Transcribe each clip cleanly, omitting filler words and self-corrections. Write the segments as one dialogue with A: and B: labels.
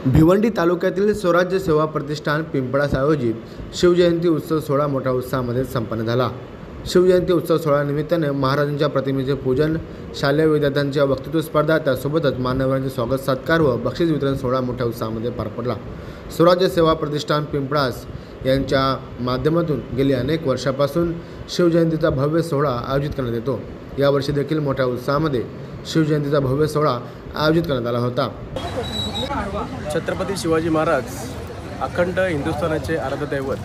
A: भिवंडी तालुक्यातील स्वराज्य सेवा प्रतिष्ठान पिंपळास आयोजित शिवजयंती उत्सव सोहळा मोठ्या उत्साहामध्ये संपन्न झाला। शिवजयंती उत्सव सोहळ्यानिमित्ताने महाराजांच्या प्रतिमेचे पूजन, शालेय विद्यार्थ्यांच्या वक्तृत्व स्पर्धा, त्यासोबतच मान्यवरांचे स्वागत सत्कार व बक्षीस वितरण सोहळा मोठ्या उत्साहामध्ये पार पडला। स्वराज्य सेवा प्रतिष्ठान पिंपळास यांच्या माध्यमातून गेली अनेक वर्षापासून शिवजयंतीचा भव्य सोहळा आयोजित करण्यात येतो। यावर्षी देखील मोठ्या उत्साहामध्ये शिवजयंतीचा भव्य सोहळा आयोजित करण्यात आला होता।
B: छत्रपती शिवाजी महाराज अखंड हिंदुस्थानाचे आराध्य दैवत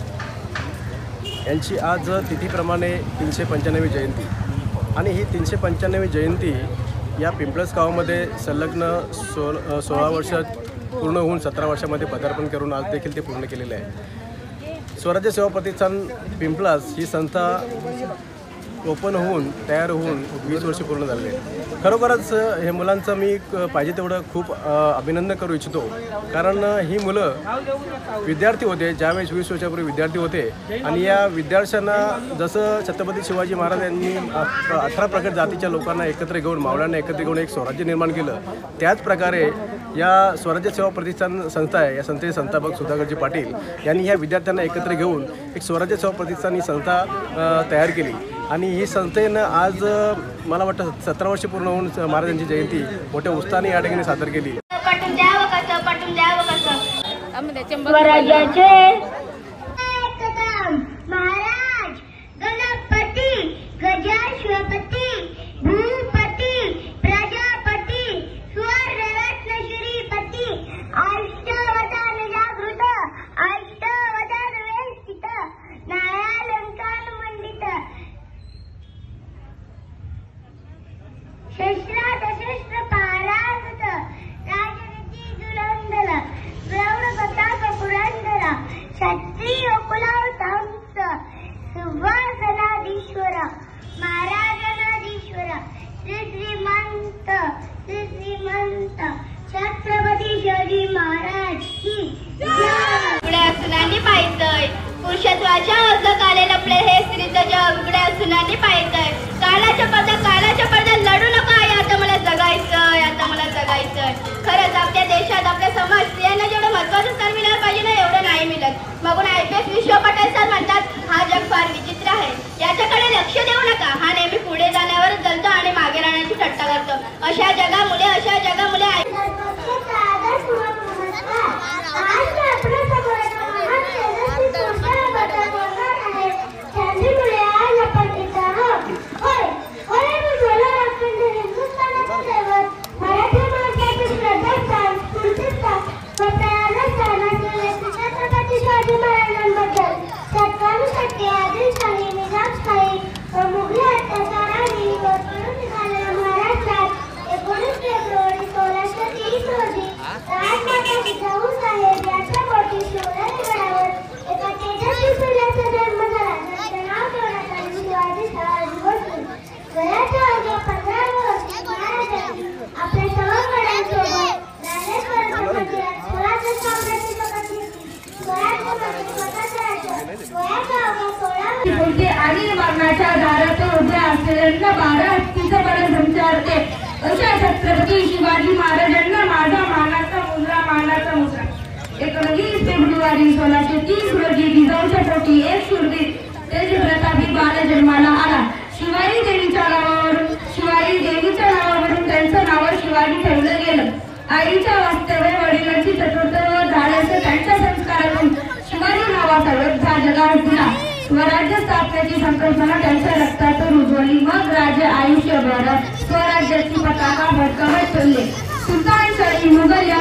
B: यांची आज तिथीप्रमाणे 395वी जयंती आणि ही 395वी जयंती या पिंपळस गावामध्ये संलग्न 16 वर्ष पूर्ण होऊन 17 वर्षामध्ये पदार्पण करून आज देखील ते पूर्ण केलेले आहे। स्वराज्य सेवा प्रतिष्ठान पिंपळास ही संस्था ओपन होऊन तयार होऊन 20 वर्ष पूर्ण झाले। खरोखरच हे मुलांचं मी पाहिजे तेवढं खूप अभिनंदन करू इच्छितो, कारण ही मुलं विद्यार्थी होते ज्यावेळेस 20 वर्षापूर्वी विद्यार्थी होते आणि या विद्यार्थ्यांना जसं छत्रपती शिवाजी महाराज यांनी 18 प्रकार जातीच्या लोकांना एकत्र घेऊन, मावळ्यांना एकत्र घेऊन एक स्वराज्य निर्माण केलं, त्याच प्रकारे या स्वराज्य सेवा प्रतिष्ठान संस्था आहे, या संस्थेचे संस्थापक सुधाकरजी पाटील यांनी ह्या विद्यार्थ्यांना एकत्र घेऊन एक स्वराज्य सेवा प्रतिष्ठान ही संस्था तयार केली आणि ही संस्थेनं आज मला वाटतं 17 वर्ष पूर्ण होऊन महाराजांची जयंती मोठ्या उत्साहाने या ठिकाणी सादर केली।
C: महाराज गणपती गजाश्वपती भूपती प्रजापती स्वर्णरत्न श्रीपती अष्टवधान जागृत अष्टवधान वेष्टित न्यायालंकार मंडित शस्त्र पारागत राजनीती दुलंदल प्रौढ प्रताप पुरंदर क्षत्रिय कुलावतांस सुवासनाधीश्वर महाराजनाधीश्वर श्रीमंत छत्रपती शिवाजी महाराज की जय। सुनानी पाहितय पुरुषत्वाच्या ओझं काले लपले हे स्त्रीचं जग उघड्या सुनानी पाहितय। काळाच्या पडद्यात लढू नका, आता मला जगायचंय, आता मला जगायचंय। खरंच आपल्या देशात आपल्या समाज स्त्रियांना जेवढं महत्त्वाचं स्थान मिळालं पाहिजे ना, एवढं नाही मिळत। मग IPS विश्व पाटील सर म्हणतात हा जग फार विचित्र आहे, याच्याकडे लक्ष देऊ नका, हा नेहमी पुढे जाण्यावर जलतो आणि मागे राहण्याची थट्टा करतो। अशा जगामुळे
D: आणि मरणाच्या दारात उभ्या असलेल्यांना 12 हत्तीचं बळ संचारते अशा छत्रपती शिवाजी महाराजांना माझा मानाचा मुजरा। 19 फेब्रुवारी 1630 रोजी जिजाऊच्या पोटी एक शूरवीर तेज प्रतापी बाळ जन्माला आला। शिवाजी देवीच्या नावावरून त्यांचं नाव शिवाजी ठेवलं गेलं। आईच्या वास्तव्य वडिलांची चतुर्थ झाल्याचं त्यांच्या संस्कारातून शिवाजी नावाचा योद्धा जगात दिला। स्वराज्य स्थापनेची संकल्पना त्यांच्या रक्तात रुजवली, मग राज्य आयुष्यभर स्वराज्याची पताका फडकवत ठेवले। सुलतान शाही मुघल या